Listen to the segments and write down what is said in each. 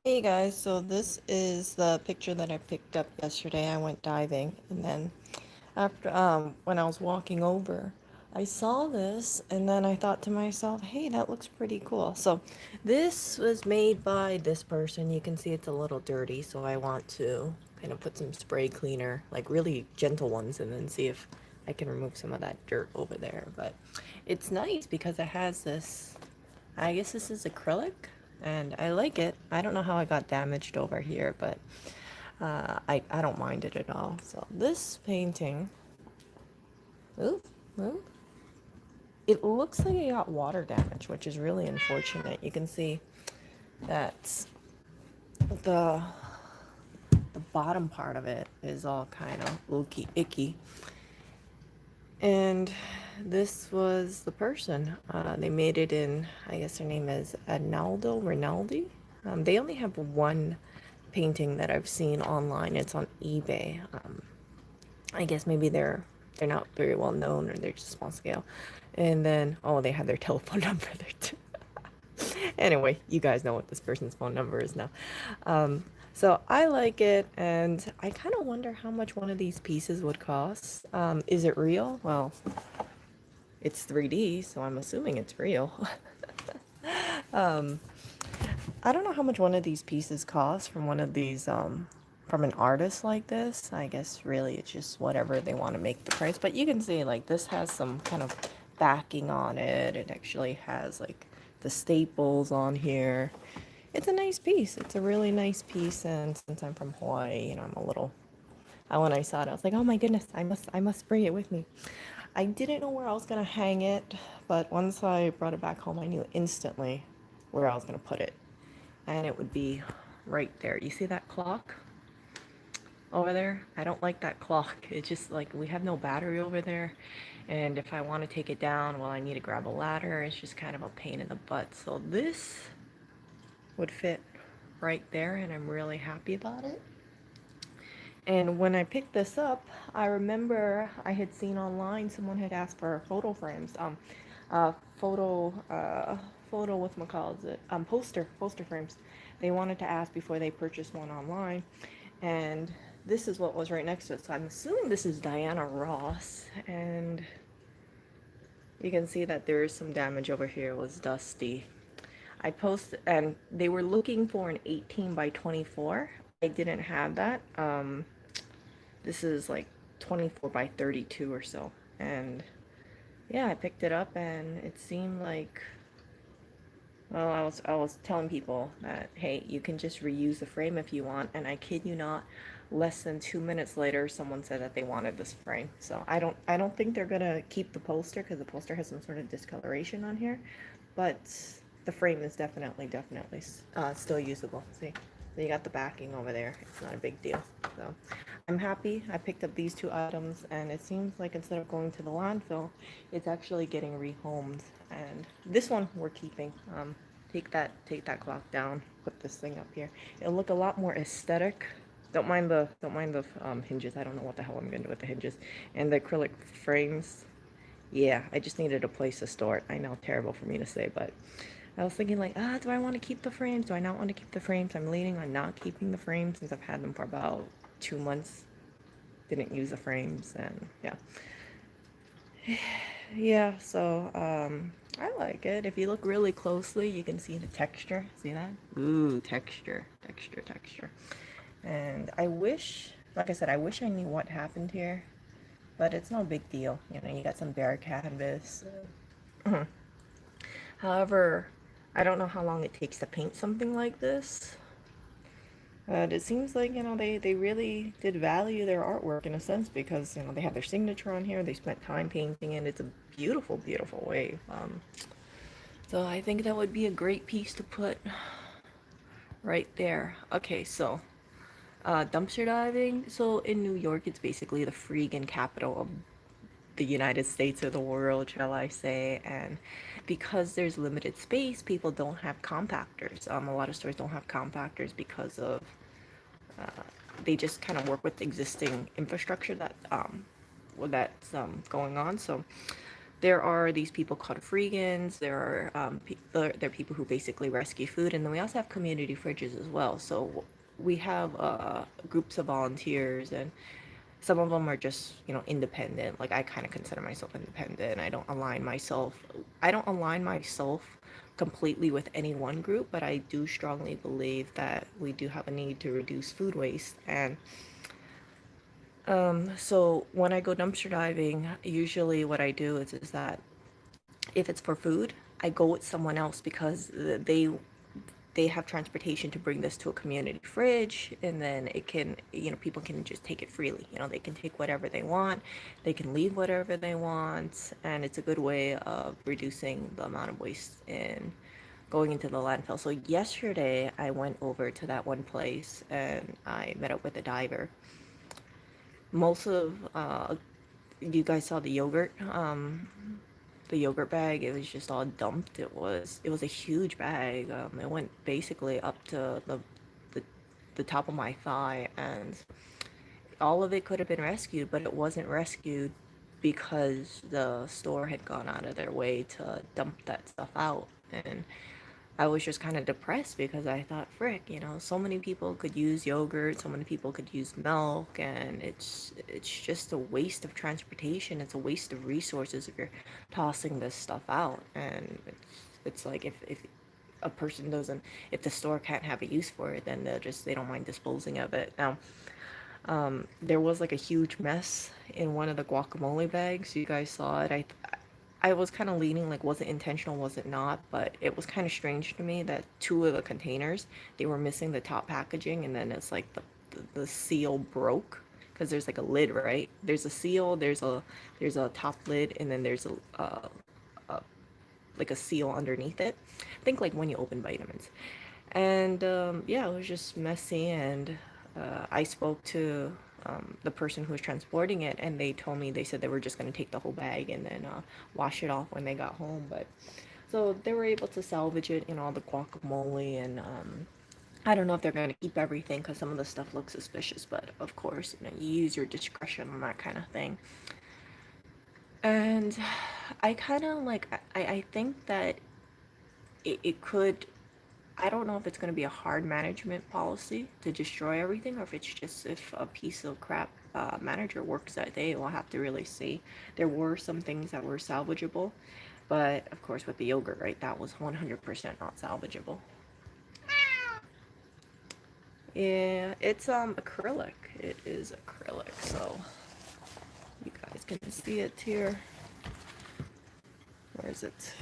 Hey guys, so this is the picture that I picked up yesterday. I went diving, and then after when I was walking over, I saw this and then I thought to myself, "Hey, that looks pretty cool." So, this was made by this person. You can see it's a little dirty, so I want to kind of put some spray cleaner, like really gentle ones, and then see if I can remove some of that dirt over there. But it's nice because it has this, I guess this is acrylic, and I like it. I don't know how I got damaged over here, but I don't mind it at all. So this painting, ooh, ooh, it looks like it got water damage, which is really unfortunate. You can see that the the bottom part of it is all kind of icky. And this was the person. They made it in, I guess her name is Arnaldo Rinaldi. They only have one painting that I've seen online. It's on eBay. I guess maybe they're not very well known or they're just small scale. And then, oh, they have their telephone number there too. Anyway, you guys know what this person's phone number is now. So I like it, and I kind of wonder how much one of these pieces would cost. Is it real? Well, it's 3D, so I'm assuming it's real. I don't know how much one of these pieces costs from one of these, from an artist like this. I guess really it's just whatever they want to make the price. But you can see like this has some kind of backing on it. It actually has like the staples on here. It's a nice piece. It's a really nice piece. And since I'm from Hawaii, I'm a little, when I saw it, I was like, oh my goodness, I must bring it with me. I didn't know where I was gonna hang it, but once I brought it back home, I knew instantly where I was gonna put it. And it would be right there. You see that clock over there? I don't like that clock. It's just like we have no battery over there. And if I want to take it down, well, I need to grab a ladder. It's just kind of a pain in the butt. So this would fit right there, and I'm really happy about it. And when I picked this up, I remember I had seen online someone had asked for photo frames, photo, photo with McCall's it, poster frames. They wanted to ask before they purchased one online, and this is what was right next to it. So I'm assuming this is Diana Ross, and you can see that there is some damage over here. It was dusty. I posted, and they were looking for an 18 by 24. I didn't have that. This is like 24 by 32 or so. And yeah, I picked it up and it seemed like, well, I was telling people that hey, you can just reuse the frame if you want, and I kid you not, less than 2 minutes later someone said that they wanted this frame. So I don't think they're gonna keep the poster because the poster has some sort of discoloration on here, but the frame is definitely still usable. See, so you got the backing over there. It's not a big deal. So I'm happy I picked up these two items, and it seems like instead of going to the landfill, it's actually getting rehomed. And this one we're keeping. Take that clock down. Put this thing up here. It'll look a lot more aesthetic. Don't mind the hinges. I don't know what the hell I'm gonna do with the hinges and the acrylic frames. Yeah, I just needed a place to store it. I know, terrible for me to say, but I was thinking like, do I want to keep the frames? Do I not want to keep the frames? I'm leaning on not keeping the frames since I've had them for about 2 months. Didn't use the frames, and yeah. Yeah, so I like it. If you look really closely, you can see the texture. See that? Ooh, texture. And I wish, like I said, I wish I knew what happened here, but it's no big deal. You got some bare canvas. However, I don't know how long it takes to paint something like this. But it seems like, they really did value their artwork in a sense because, they have their signature on here. They spent time painting it. It's a beautiful, beautiful wave. So I think that would be a great piece to put right there. Okay, so dumpster diving. So in New York, it's basically the freaking capital of the United States or the world, shall I say. And because there's limited space, people don't have compactors. A lot of stores don't have compactors because of they just kind of work with existing infrastructure that's going on. So there are these people called freegans. There are people who basically rescue food, and then we also have community fridges as well. So we have groups of volunteers, and some of them are just, independent. Like, I kind of consider myself independent. I don't align myself completely with any one group, but I do strongly believe that we do have a need to reduce food waste. And so when I go dumpster diving, usually what I do is that if it's for food, I go with someone else because they have transportation to bring this to a community fridge, and then it can, people can just take it freely. They can take whatever they want, they can leave whatever they want, and it's a good way of reducing the amount of waste in going into the landfill. So yesterday I went over to that one place and I met up with a diver. Most of you guys saw the yogurt bag. It was just all dumped. It was a huge bag. It went basically up to the the top of my thigh, and all of it could have been rescued, but it wasn't rescued because the store had gone out of their way to dump that stuff out. And I was just kind of depressed because I thought, frick, so many people could use yogurt, so many people could use milk, and it's just a waste of transportation. It's a waste of resources if you're tossing this stuff out. And it's like if a person doesn't, if the store can't have a use for it, then they don't mind disposing of it. Now, there was like a huge mess in one of the guacamole bags. You guys saw it. I was kind of leaning like, was it intentional, was it not? But it was kind of strange to me that two of the containers, they were missing the top packaging, and then it's like the seal broke because there's like a lid, right? There's a seal, there's a top lid, and then there's a like a seal underneath it. Think like when you open vitamins. And yeah, it was just messy. And I spoke to the person who was transporting it, and they said they were just going to take the whole bag and then wash it off when they got home. But so they were able to salvage it, all the guacamole, and I don't know if they're going to keep everything because some of the stuff looks suspicious. But of course, you use your discretion on that kind of thing. And I kind of like, I think that it could, I don't know if it's going to be a hard management policy to destroy everything, or if it's just if a piece of crap manager works that day. We'll have to really see. There were some things that were salvageable, but of course with the yogurt, right, that was 100% not salvageable. Yeah, it's acrylic. It is acrylic, so you guys can see it here. Where is it?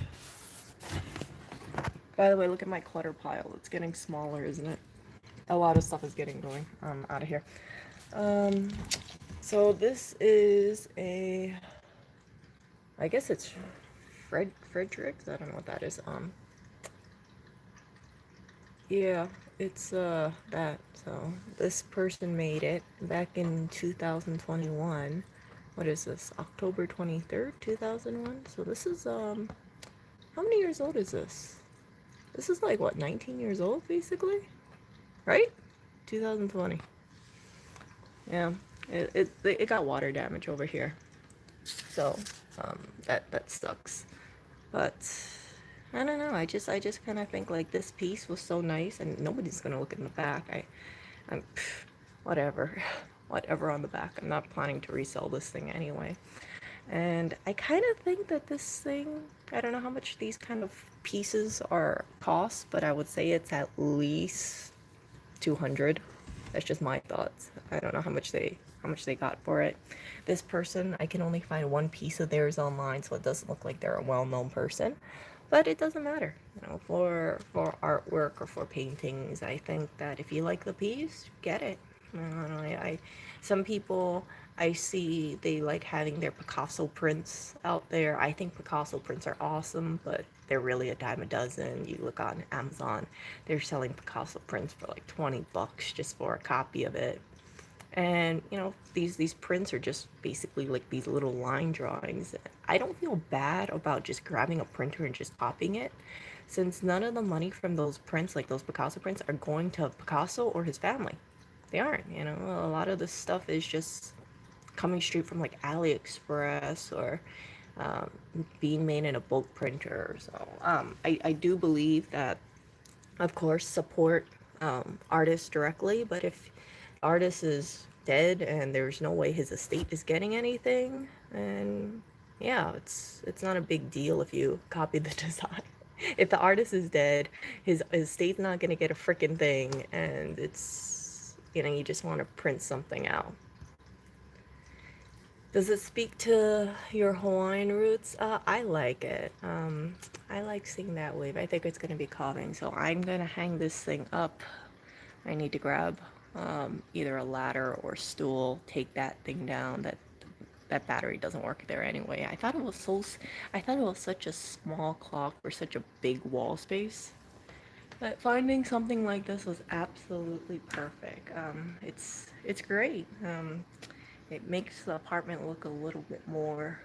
By the way, look at my clutter pile. It's getting smaller, isn't it? A lot of stuff is getting going out of here. So this is I guess it's Fredericks. I don't know what that is. Yeah, it's that. So this person made it back in 2021. What is this? October 23rd, 2001. So this is how many years old is this? This is like what, 19 years old basically? Right? 2020. Yeah. It got water damage over here. So, that sucks. But I don't know. I just kind of think like this piece was so nice, and nobody's gonna look in the back. I'm whatever, whatever on the back. I'm not planning to resell this thing anyway. And I kind of think that this thing, I don't know how much these kind of pieces are cost, but I would say it's at least 200. That's just my thoughts. I don't know how much they got for it. This person, I can only find one piece of theirs online, so it doesn't look like they're a well-known person. But it doesn't matter, for artwork or for paintings. I think that if you like the piece, get it. Some people I see, they like having their Picasso prints out there. I think Picasso prints are awesome, but they're really a dime a dozen. You look on Amazon, they're selling Picasso prints for like 20 bucks just for a copy of it. And these prints are just basically like these little line drawings. I don't feel bad about just grabbing a printer and just copying it, since none of the money from those prints, like those Picasso prints, are going to Picasso or his family. They aren't. A lot of this stuff is just coming straight from like AliExpress or um, being made in a bulk printer. So I do believe that, of course, support artists directly, but if artist is dead and there's no way his estate is getting anything, and yeah, it's not a big deal if you copy the design. If the artist is dead, his estate's not gonna get a freaking thing, and it's, you know, you just want to print something out. Does it speak to your Hawaiian roots? I like it. I like seeing that wave. I think it's gonna be calming, so I'm gonna hang this thing up. I need to grab either a ladder or stool, take that thing down. That battery doesn't work there anyway. I thought it was such a small clock for such a big wall space. But finding something like this was absolutely perfect. It's great. It makes the apartment look a little bit more.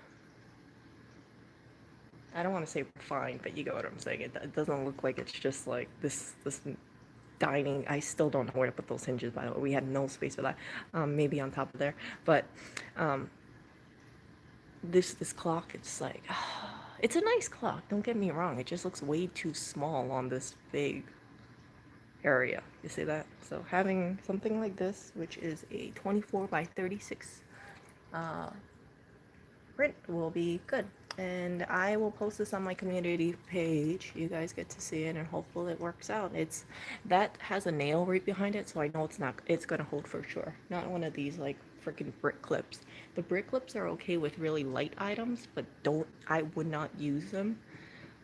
I don't want to say refined, but you get what I'm saying. It doesn't look like it's just like this dining. I still don't know where to put those hinges, by the way. We had no space for that. Maybe on top of there, but um, this clock, it's like it's a nice clock. Don't get me wrong. It just looks way too small on this big area. You see that? So having something like this, which is a 24 by 36 uh, print, will be good. And I will post this on my community page. You guys get to see it, and hopefully it works out. It's that has a nail right behind it, so I know it's gonna hold for sure. Not one of these like freaking brick clips. The brick clips are okay with really light items, but I would not use them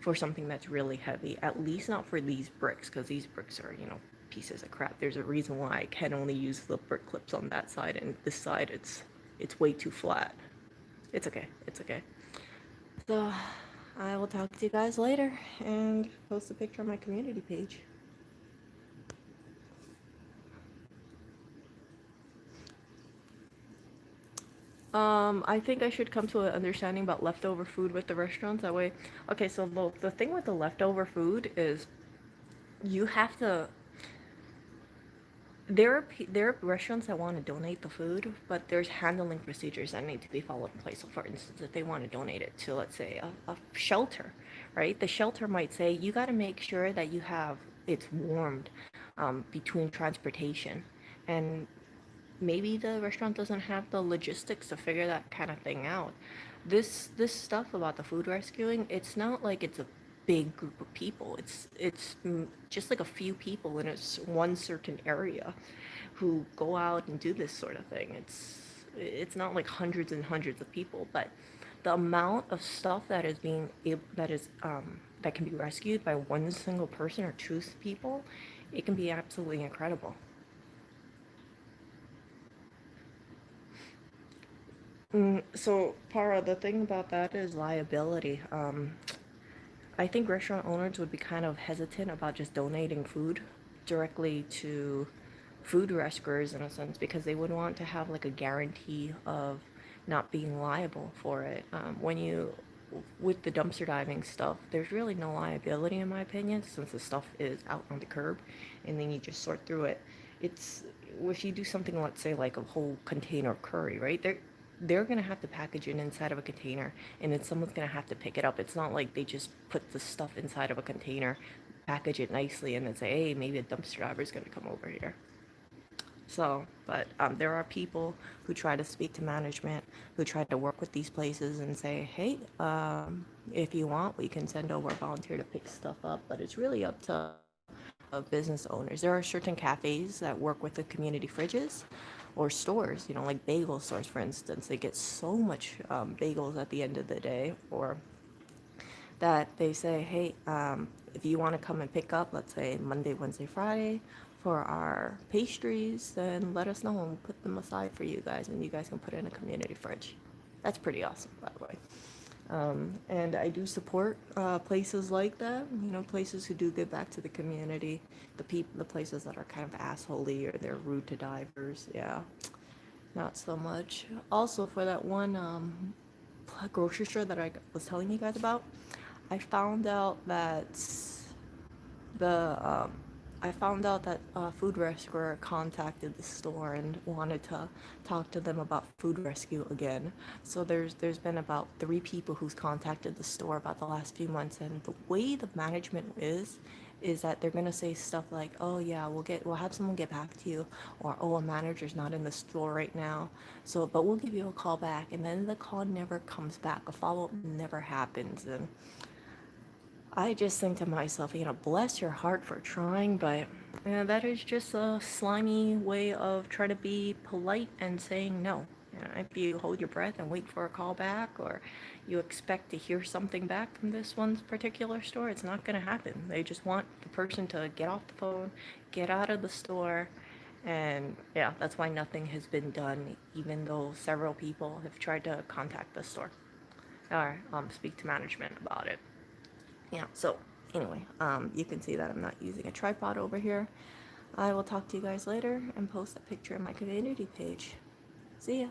for something that's really heavy. At least not for these bricks, because these bricks are, you know, pieces of crap. There's a reason why I can only use the brick clips on that side, and this side it's way too flat. It's okay. It's okay. So I will talk to you guys later and post a picture on my community page. I think I should come to an understanding about leftover food with the restaurants. That way, okay. So the thing with the leftover food is you have to. There are restaurants that want to donate the food, but there's handling procedures that need to be followed in place. So, for instance, if they want to donate it to, let's say, a shelter, right? The shelter might say you got to make sure that you have it's warmed between transportation, and maybe the restaurant doesn't have the logistics to figure that kind of thing out. This stuff about the food rescuing, it's not like it's a big group of people. It's just like a few people in one certain area who go out and do this sort of thing. It's not like hundreds and hundreds of people, but the amount of stuff that is that can be rescued by one single person or two people, it can be absolutely incredible. So, Para, the thing about that is liability. I think restaurant owners would be kind of hesitant about just donating food directly to food rescuers in a sense because they would want to have like a guarantee of not being liable for it. With the dumpster diving stuff, there's really no liability in my opinion since the stuff is out on the curb and then you just sort through it. It's if you do something, let's say like a whole container of curry, right? They're gonna have to package it inside of a container and then someone's gonna have to pick it up. It's not like they just put the stuff inside of a container, package it nicely, and then say, hey, maybe a dumpster driver is gonna come over here. So, but there are people who try to speak to management, who try to work with these places and say, hey, if you want, we can send over a volunteer to pick stuff up. But it's really up to business owners. There are certain cafes that work with the community fridges or stores, you know, like bagel stores, for instance. They get so much bagels at the end of the day, or that they say, hey, if you want to come and pick up, let's say Monday, Wednesday, Friday, for our pastries, then let us know and we'll put them aside for you guys and you guys can put it in a community fridge. That's pretty awesome, by the way. And I do support places like that, you know, places who do give back to the community. The places that are kind of assholey or they're rude to divers, yeah, not so much. Also, for that one grocery store that I was telling you guys about, I found out that the I found out that Food Rescuer contacted the store and wanted to talk to them about food rescue again. So there's been about 3 people who's contacted the store about the last few months, and the way the management is that they're gonna say stuff like, "Oh yeah, we'll have someone get back to you," or "Oh, a manager's not in the store right now, so but we'll give you a call back," and then the call never comes back. A follow up never happens, and I just think to myself, bless your heart for trying, but that is just a slimy way of trying to be polite and saying no. If you hold your breath and wait for a call back, or you expect to hear something back from this one particular store, it's not going to happen. They just want the person to get off the phone, get out of the store, and yeah, that's why nothing has been done, even though several people have tried to contact the store or speak to management about it. Yeah, so anyway, you can see that I'm not using a tripod over here. I will talk to you guys later and post a picture in my community page. See ya.